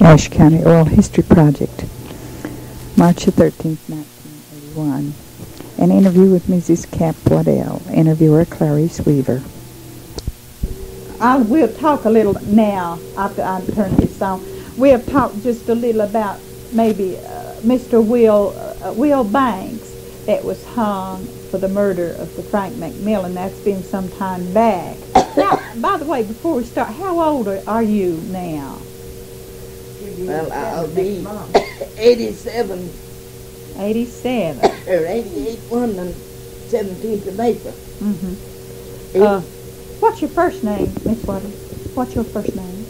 Ashe County Oral History Project, March the 13th, 1981. An interview with Mrs. Cap Waddell. Interviewer Clarice Weaver. I will talk a little now after I turn this on. We'll talk just a little about maybe Mr. Will Banks that was hung for the murder of the Frank McMillan. That's been some time back. Now, by the way, before we start, how old are you now? Well, I'll be 87. 87. Or 88 one on 17th of April. Mm-hmm. What's your first name, Miss Waddell? What's your first name?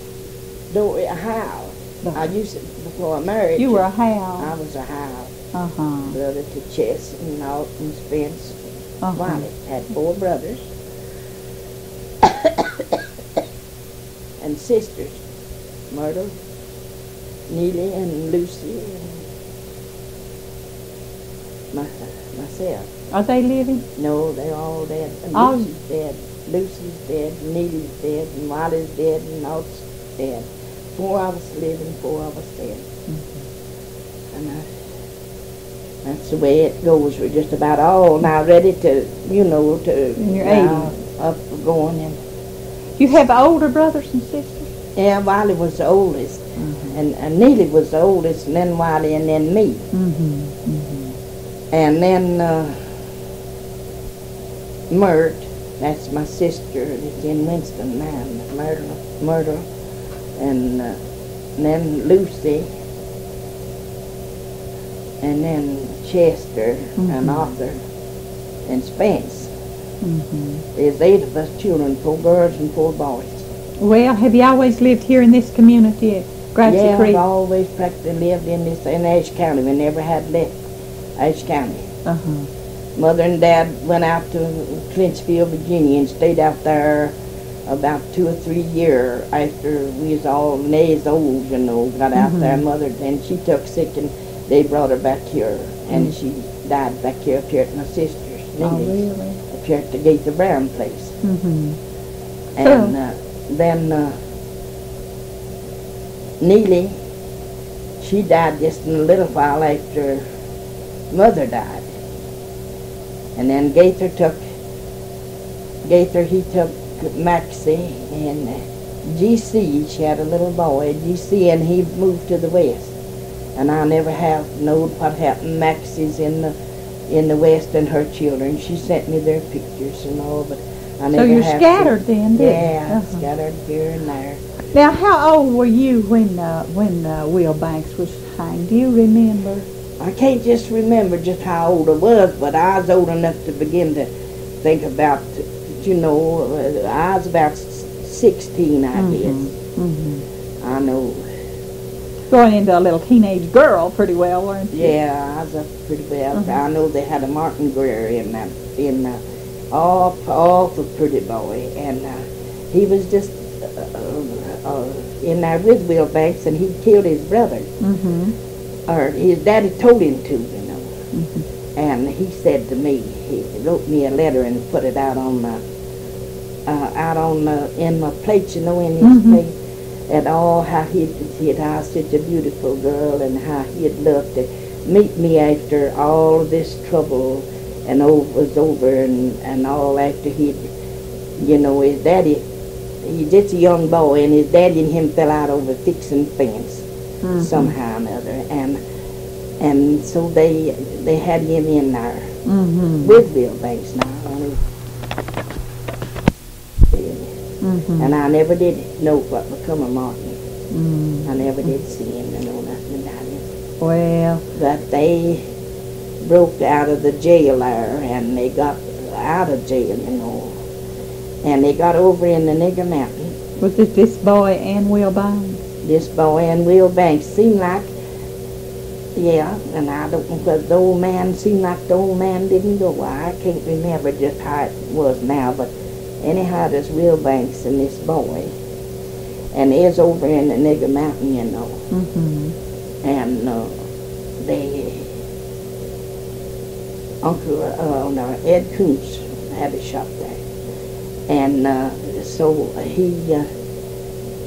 Dora Howe. I used to, before I married. You were a Howe. I was a Howe. Uh-huh. Brother to Chess and Alton Spence. Wiley had 4 brothers. And sisters. Myrtle, Neely, and Lucy, and myself. Are they living? No, they're all dead. And Oh. Lucy's dead. Lucy's dead, Neely's dead, and Wiley's dead, and Alt's dead. 4 of us living, 4 of us dead. And that's the way it goes. We're just about all now ready to, to In your 80s. Up and going. And You have older brothers and sisters? yeah, Wiley was the oldest, and Neely was the oldest, and then Wiley, and then me. And then Mert, that's my sister, that's in Winston now, Myrtle, and then Lucy, and then Chester, and Arthur, and Spence. There's 8 of us children, 4 girls and 4 boys. Well, have you always lived here in this community at Grassy Yeah, Creek? I've always practically lived in Ashe County. We never had left Ashe County. Mother and Dad went out to Clinchfield, Virginia, and stayed out there about 2 or 3 years after we was all days old, got out there. Mother, then she took sick, and they brought her back here, and she died back here up here at my sister's. Oh, really? Up here at the Gaither Brown place. And then Neely, she died just in a little while after Mother died. And then Gaither, he took Maxie, and GC, she had a little boy, GC, and he moved to the west. And I never have known what happened. Maxie's in the west, and her children. She sent me their pictures and all, but I never So you're have scattered then, didn't you? Yeah, scattered here and there. Now, how old were you when Will Banks was hanged? Do you remember? I can't just remember just how old I was, but I was old enough to begin to think about, I was about 16, I guess. I know. Going into a little teenage girl pretty well, weren't you? Yeah, I was up pretty well. I know they had a Martin Greer in awful pretty boy, and he was just in there with Will Banks, and he killed his brother. Or his daddy told him to, And he said to me, he wrote me a letter and put it out on in my plate, in his plate, and all how he'd had such a beautiful girl, and how he'd love to meet me after all of this trouble and was over, and all after his daddy, he's just a young boy, and his daddy and him fell out over fixing fence somehow or another, and so they had him in there with Will Banks now. And I never did know what become of Martin. I never did see him or know nothing about him. Well, But they broke out of the jail there, and they got out of jail, and they got over in the Nigger Mountain. was it this boy and Will Banks? This boy and Will Banks seemed like, and I don't know whether the old man seemed like the old man didn't go. I can't remember just how it was now, but anyhow, there's Will Banks and this boy, and is over in the Nigger Mountain, and Uncle Ed Koontz, 'cause had a shop there. And so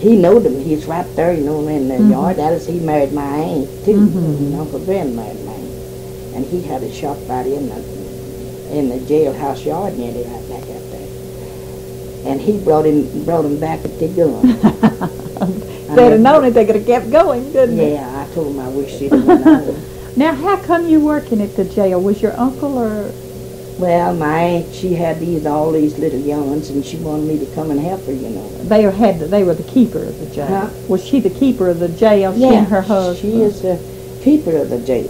he knowed him. He's right there, you know, in the yard. That is, he married my aunt, too. Uncle Ben married my aunt. And he had a shop right in the jailhouse yard nearly right back up there. And he brought him back at the gun. If they'd have known it, they could have kept going, couldn't they? Yeah, I told him I wish he'd have known. Now, how come you working at the jail? Was your uncle or? Well, my aunt, she had all these little young ones, and she wanted me to come and help her, you know. They were the keeper of the jail. Huh? Was she the keeper of the jail? She Yeah, and her husband. she is the keeper of the jail.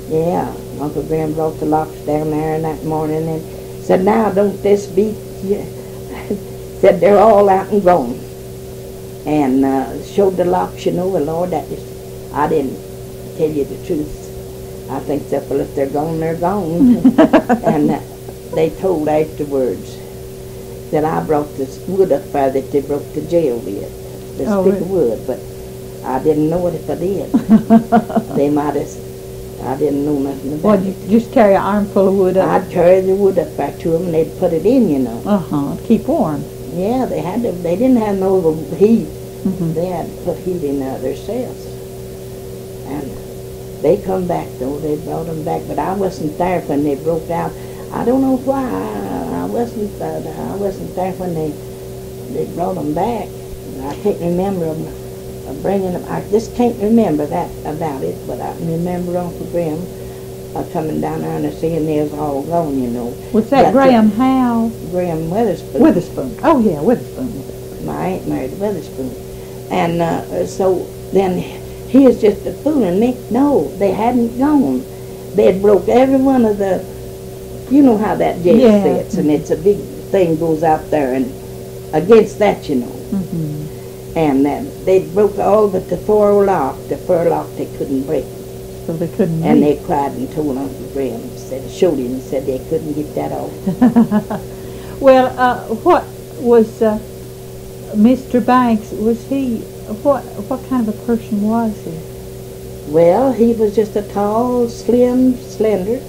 Yeah. Uncle Graham brought the locks down there that morning and said, "Now, don't this beat you?" Said they're all out and gone. And showed the locks, you know. And Lord, I didn't tell you the truth. I think that, well, if they're gone, they're gone. And they told afterwards that I brought this wood up there that they broke the jail with, this stick of wood, but I didn't know it if I did. They might have, I didn't know nothing about it. You just carry an armful of wood up? I'd carry the wood up there to them, and they'd put it in, you know. Keep warm. Yeah, they had to. They didn't have no heat. They had to put heat in themselves. And they come back, though. They brought them back, but I wasn't there when they broke out. I don't know why. I wasn't there when they brought them back. I can't remember them bringing them. I just can't remember that about it, but I remember Uncle Graham coming down there and seeing they was all gone, you know. Was that Graham Howe? Graham Witherspoon. Witherspoon. Oh, yeah, Witherspoon. My aunt married Witherspoon. And so then he is just a fooling me. No, they hadn't gone. They had broke every one of the, you know how that jail sits, and it's a big thing goes out there and against that, you know. And they broke all but the fur lock. The fur lock they couldn't break. So they couldn't. And they cried and told Uncle Graham, showed him and said they couldn't get that off. Well, what was Mr. Banks? Was he what kind of a person was he? Well, he was just a tall, slim, slender.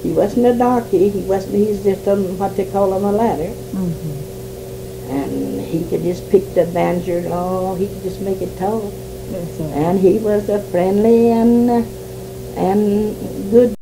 He wasn't a darky. He's just on what they call on a ladder. And he could just pick the banjo. Oh, he could just make it talk. And he was a friendly and good